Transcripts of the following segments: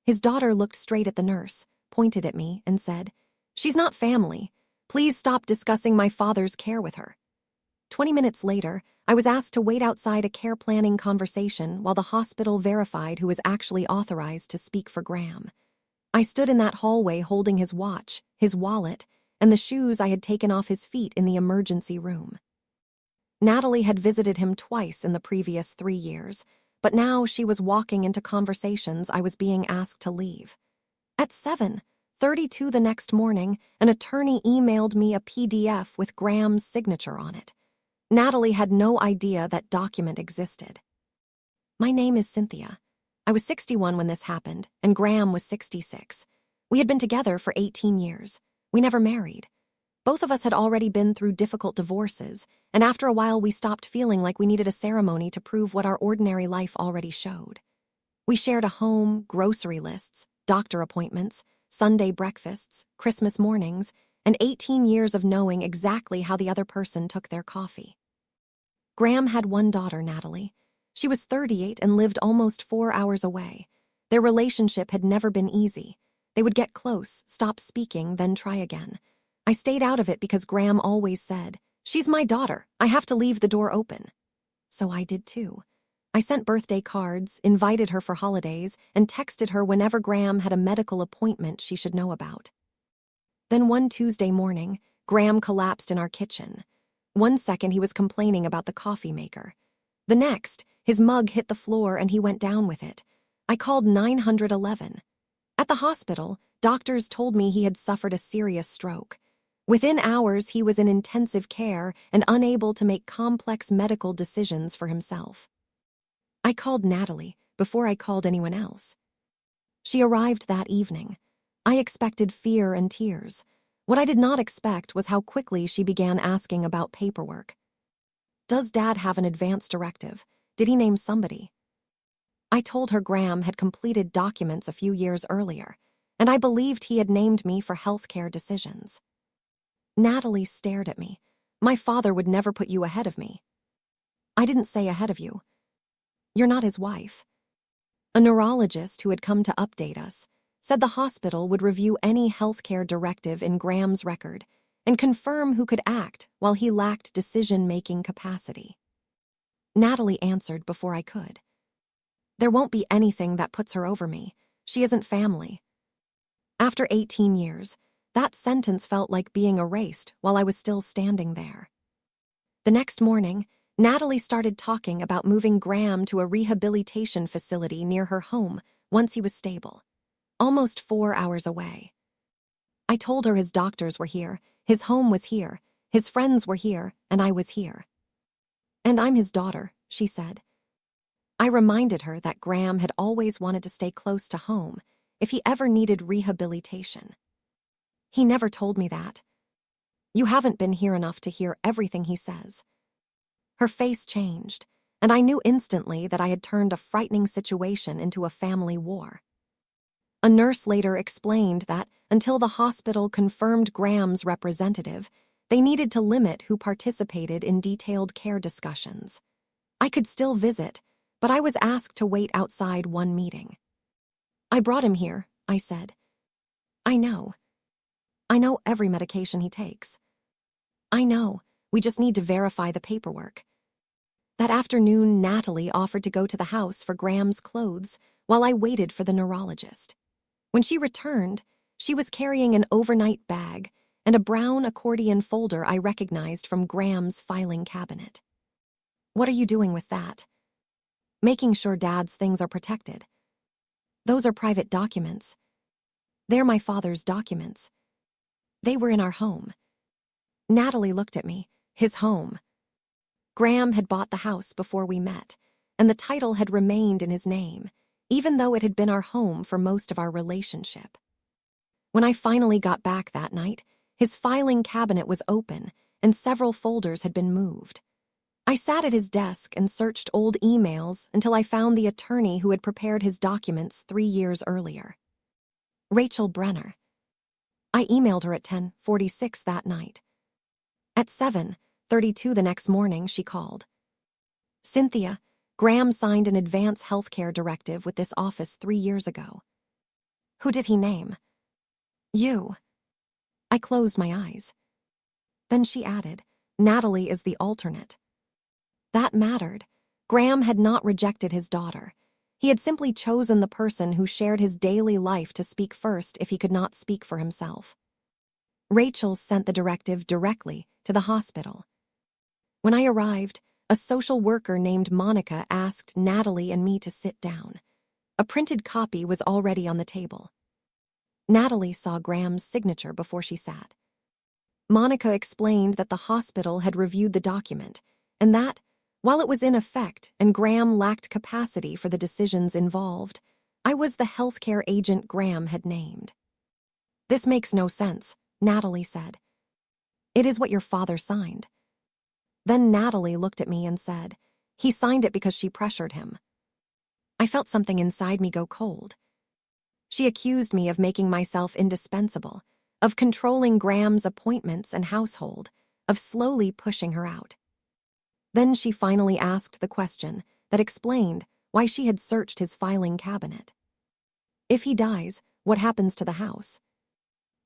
His daughter looked straight at the nurse, pointed at me, and said, "She's not family. Please stop discussing my father's care with her." 20 minutes later, I was asked to wait outside a care planning conversation while the hospital verified who was actually authorized to speak for Graham. I stood in that hallway holding his watch, his wallet, and the shoes I had taken off his feet in the emergency room. Natalie had visited him twice in the previous 3 years, but now she was walking into conversations I was being asked to leave. At 7:32 the next morning, an attorney emailed me a PDF with Graham's signature on it. Natalie had no idea that document existed. "My name is Cynthia. I was 61 when this happened, and Graham was 66. We had been together for 18 years. We never married. Both of us had already been through difficult divorces, and after a while we stopped feeling like we needed a ceremony to prove what our ordinary life already showed. We shared a home, grocery lists, doctor appointments, Sunday breakfasts, Christmas mornings, and 18 years of knowing exactly how the other person took their coffee. Graham had one daughter, Natalie. She was 38 and lived almost 4 hours away. Their relationship had never been easy. They would get close, stop speaking, then try again. I stayed out of it because Graham always said, "She's my daughter. I have to leave the door open." So I did too. I sent birthday cards, invited her for holidays, and texted her whenever Graham had a medical appointment she should know about. Then one Tuesday morning, Graham collapsed in our kitchen. One second he was complaining about the coffee maker. The next, his mug hit the floor and he went down with it. I called 911. At the hospital, doctors told me he had suffered a serious stroke. Within hours, he was in intensive care and unable to make complex medical decisions for himself. I called Natalie before I called anyone else. She arrived that evening. I expected fear and tears. What I did not expect was how quickly she began asking about paperwork. "Does Dad have an advance directive? Did he name somebody?" I told her Graham had completed documents a few years earlier, and I believed he had named me for healthcare decisions. Natalie stared at me. "My father would never put you ahead of me." "I didn't say ahead of you. You're not his wife." A neurologist who had come to update us said the hospital would review any healthcare directive in Graham's record and confirm who could act while he lacked decision-making capacity. Natalie answered before I could. "There won't be anything that puts her over me. She isn't family." After 18 years, that sentence felt like being erased while I was still standing there. The next morning, Natalie started talking about moving Graham to a rehabilitation facility near her home once he was stable, almost 4 hours away. I told her his doctors were here, his home was here, his friends were here, and I was here. "And I'm his daughter," she said. I reminded her that Graham had always wanted to stay close to home if he ever needed rehabilitation. "He never told me that." "You haven't been here enough to hear everything he says." Her face changed, and I knew instantly that I had turned a frightening situation into a family war. A nurse later explained that until the hospital confirmed Graham's representative, they needed to limit who participated in detailed care discussions. I could still visit, but I was asked to wait outside one meeting. "I brought him here," I said. I know every medication he takes. I know. We just need to verify the paperwork." That afternoon, Natalie offered to go to the house for Graham's clothes while I waited for the neurologist. When she returned, she was carrying an overnight bag and a brown accordion folder I recognized from Graham's filing cabinet. "What are you doing with that?" "Making sure Dad's things are protected." "Those are private documents." "They're my father's documents. They were in our home." Natalie looked at me. His home. Graham had bought the house before we met, and the title had remained in his name, even though it had been our home for most of our relationship. When I finally got back that night, his filing cabinet was open and several folders had been moved. I sat at his desk and searched old emails until I found the attorney who had prepared his documents 3 years earlier. Rachel Brenner. I emailed her at 10:46 that night. At 7:32 the next morning, she called. "Cynthia, Graham signed an advance healthcare directive with this office 3 years ago." Who did he name? You. I closed my eyes. Then she added, Natalie is the alternate. That mattered. Graham had not rejected his daughter. He had simply chosen the person who shared his daily life to speak first if he could not speak for himself. Rachel sent the directive directly to the hospital. When I arrived, a social worker named Monica asked Natalie and me to sit down. A printed copy was already on the table. Natalie saw Graham's signature before she sat. Monica explained that the hospital had reviewed the document, and that, while it was in effect and Graham lacked capacity for the decisions involved, I was the healthcare agent Graham had named. This makes no sense, Natalie said. It is what your father signed. Then Natalie looked at me and said, he signed it because she pressured him. I felt something inside me go cold. She accused me of making myself indispensable, of controlling Graham's appointments and household, of slowly pushing her out. Then she finally asked the question that explained why she had searched his filing cabinet. If he dies, what happens to the house?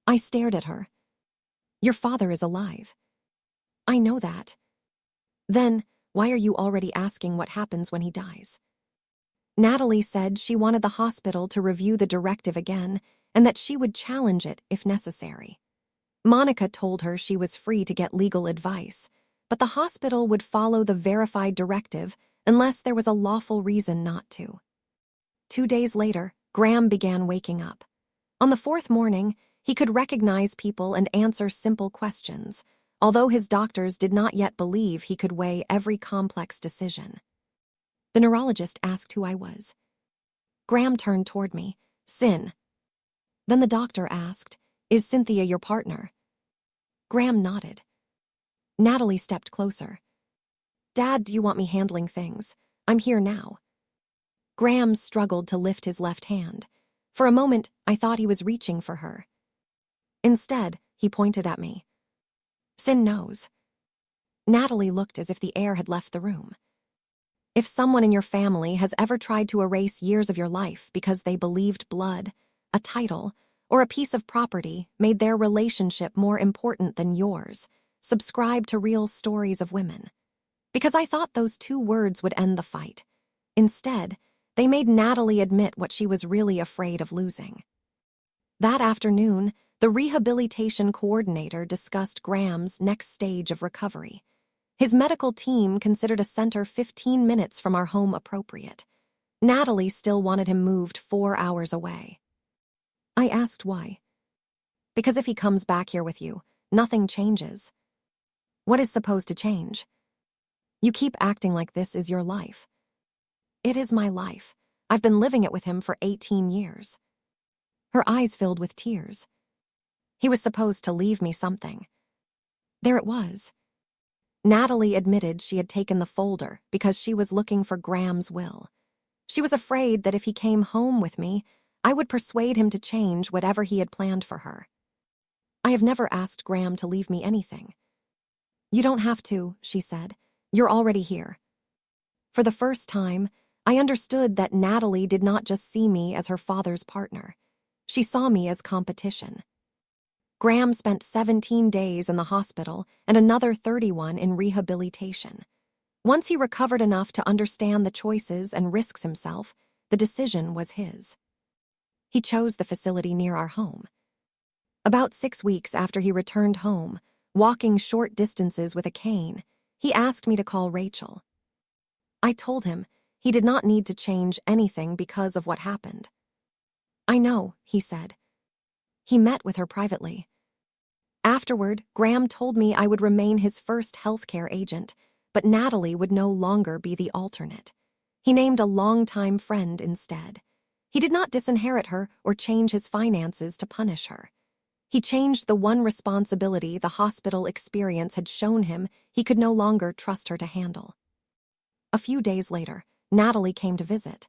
I stared at her. Your father is alive. I know that. Then, why are you already asking what happens when he dies? Natalie said she wanted the hospital to review the directive again and that she would challenge it if necessary. Monica told her she was free to get legal advice, but the hospital would follow the verified directive unless there was a lawful reason not to. 2 days later, Graham began waking up. On the 4th morning, he could recognize people and answer simple questions, although his doctors did not yet believe he could weigh every complex decision. The neurologist asked who I was. Graham turned toward me. Sin. Then the doctor asked, Is Cynthia your partner? Graham nodded. Natalie stepped closer. Dad, do you want me handling things? I'm here now. Graham struggled to lift his left hand. For a moment, I thought he was reaching for her. Instead, he pointed at me. Sin knows. Natalie looked as if the air had left the room. If someone in your family has ever tried to erase years of your life because they believed blood, a title, or a piece of property made their relationship more important than yours, subscribe to Real Stories of Women. Because I thought those 2 words would end the fight. Instead, they made Natalie admit what she was really afraid of losing. That afternoon, the rehabilitation coordinator discussed Graham's next stage of recovery. His medical team considered a center 15 minutes from our home appropriate. Natalie still wanted him moved 4 hours away. I asked why. Because if he comes back here with you, nothing changes. What is supposed to change? You keep acting like this is your life. It is my life. I've been living it with him for 18 years. Her eyes filled with tears. He was supposed to leave me something. There it was. Natalie admitted she had taken the folder because she was looking for Graham's will. She was afraid that if he came home with me, I would persuade him to change whatever he had planned for her. I have never asked Graham to leave me anything. You don't have to, she said. You're already here. For the first time, I understood that Natalie did not just see me as her father's partner. She saw me as competition. Graham spent 17 days in the hospital and another 31 in rehabilitation. Once he recovered enough to understand the choices and risks himself, the decision was his. He chose the facility near our home. About 6 weeks after he returned home, walking short distances with a cane, he asked me to call Rachel. I told him he did not need to change anything because of what happened. I know, he said. He met with her privately. Afterward, Graham told me I would remain his first healthcare agent, but Natalie would no longer be the alternate. He named a longtime friend instead. He did not disinherit her or change his finances to punish her. He changed the one responsibility the hospital experience had shown him he could no longer trust her to handle. A few days later, Natalie came to visit.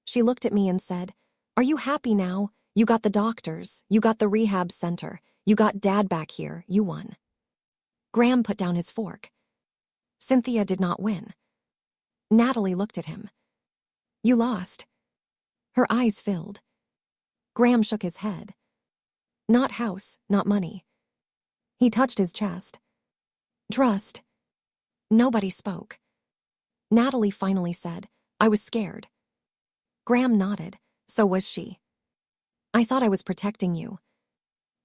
She looked at me and said, Are you happy now? You got the doctors, you got the rehab center, you got Dad back here, you won. Graham put down his fork. Cynthia did not win. Natalie looked at him. You lost. Her eyes filled. Graham shook his head. Not house, not money. He touched his chest. Trust. Nobody spoke. Natalie finally said, I was scared. Graham nodded. So was she. I thought I was protecting you.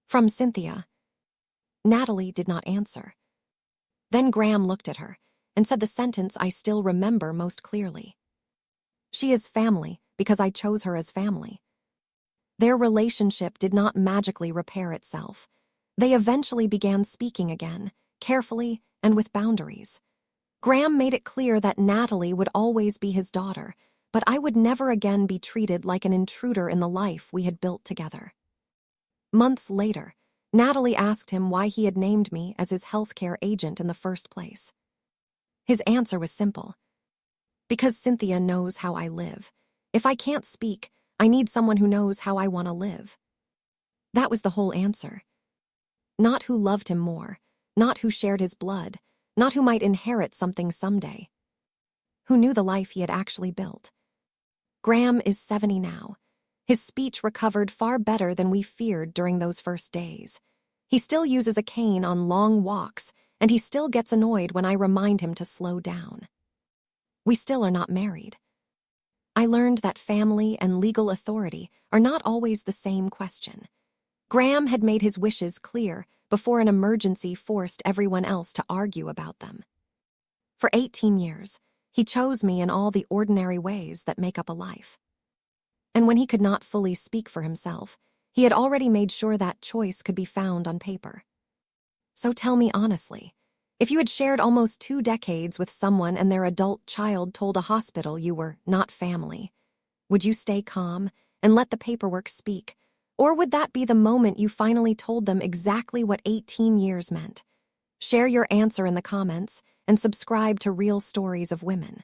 From Cynthia. Natalie did not answer. Then Graham looked at her and said the sentence I still remember most clearly. She is family because I chose her as family. Their relationship did not magically repair itself. They eventually began speaking again, carefully and with boundaries. Graham made it clear that Natalie would always be his daughter, but I would never again be treated like an intruder in the life we had built together. Months later, Natalie asked him why he had named me as his healthcare agent in the first place. His answer was simple. Because Cynthia knows how I live. If I can't speak, I need someone who knows how I want to live. That was the whole answer. Not who loved him more, not who shared his blood, not who might inherit something someday. Who knew the life he had actually built. Graham is 70 now. His speech recovered far better than we feared during those first days. He still uses a cane on long walks, and he still gets annoyed when I remind him to slow down. We still are not married. I learned that family and legal authority are not always the same question. Graham had made his wishes clear before an emergency forced everyone else to argue about them. For 18 years, he chose me in all the ordinary ways that make up a life. And when he could not fully speak for himself, he had already made sure that choice could be found on paper. So tell me honestly, if you had shared almost 2 decades with someone and their adult child told a hospital you were not family, would you stay calm and let the paperwork speak? Or would that be the moment you finally told them exactly what 18 years meant? Share your answer in the comments and subscribe to Real Stories of Women.